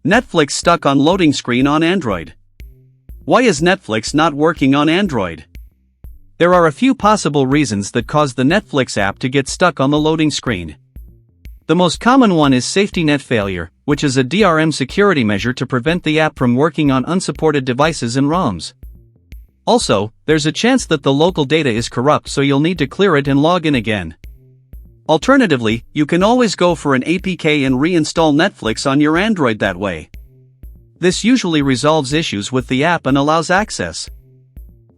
Netflix stuck on loading screen on Android. Why is Netflix not working on Android? There are a few possible reasons that cause the Netflix app to get stuck on the loading screen. The most common one is safety net failure, which is a DRM security measure to prevent the app from working on unsupported devices and ROMs. Also, there's a chance that the local data is corrupt, so you'll need to clear it and log in again. Alternatively, you can always go for an APK and reinstall Netflix on your Android that way. This usually resolves issues with the app and allows access.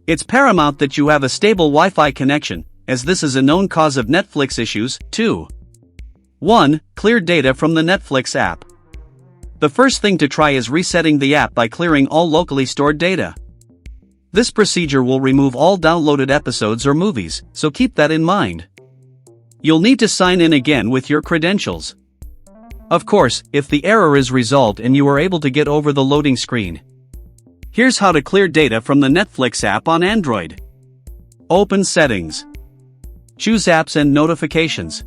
It's paramount that you have a stable Wi-Fi connection, as this is a known cause of Netflix issues, too. 1. Clear data from the Netflix app. The first thing to try is resetting the app by clearing all locally stored data. This procedure will remove all downloaded episodes or movies, so keep that in mind. You'll need to sign in again with your credentials. Of course, if the error is resolved and you are able to get over the loading screen. Here's how to clear data from the Netflix app on Android. Open Settings. Choose Apps and Notifications.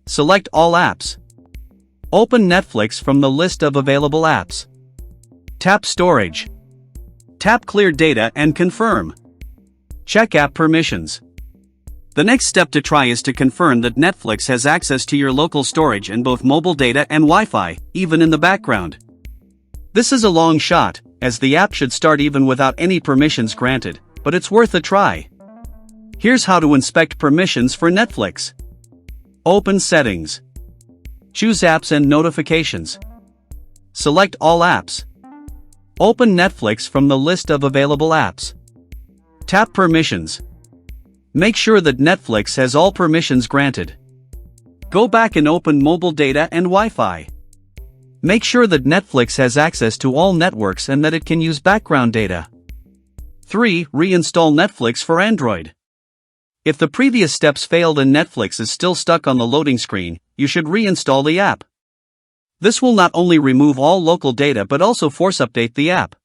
Select All Apps. Open Netflix from the list of available apps. Tap Storage. Tap Clear Data and confirm. Check App Permissions. The next step to try is to confirm that Netflix has access to your local storage and both mobile data and Wi-Fi, even in the background. This is a long shot, as the app should start even without any permissions granted, but it's worth a try. Here's how to inspect permissions for Netflix. Open Settings. Choose Apps and Notifications. Select All Apps. Open Netflix from the list of available apps. Tap Permissions. Make sure that Netflix has all permissions granted. Go back and open mobile data and Wi-Fi. Make sure that Netflix has access to all networks and that it can use background data. 3. Reinstall Netflix for Android. If the previous steps failed and Netflix is still stuck on the loading screen, you should reinstall the app. This will not only remove all local data but also force update the app.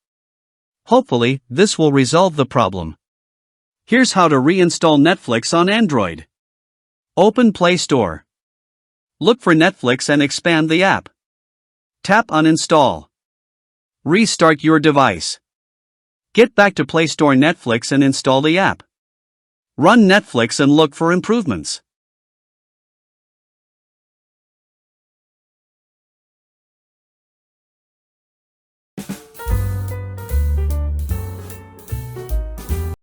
Hopefully, this will resolve the problem. Here's how to reinstall Netflix on Android. Open Play Store. Look for Netflix and expand the app. Tap Uninstall. Restart your device. Get back to Play Store Netflix and install the app. Run Netflix and look for improvements.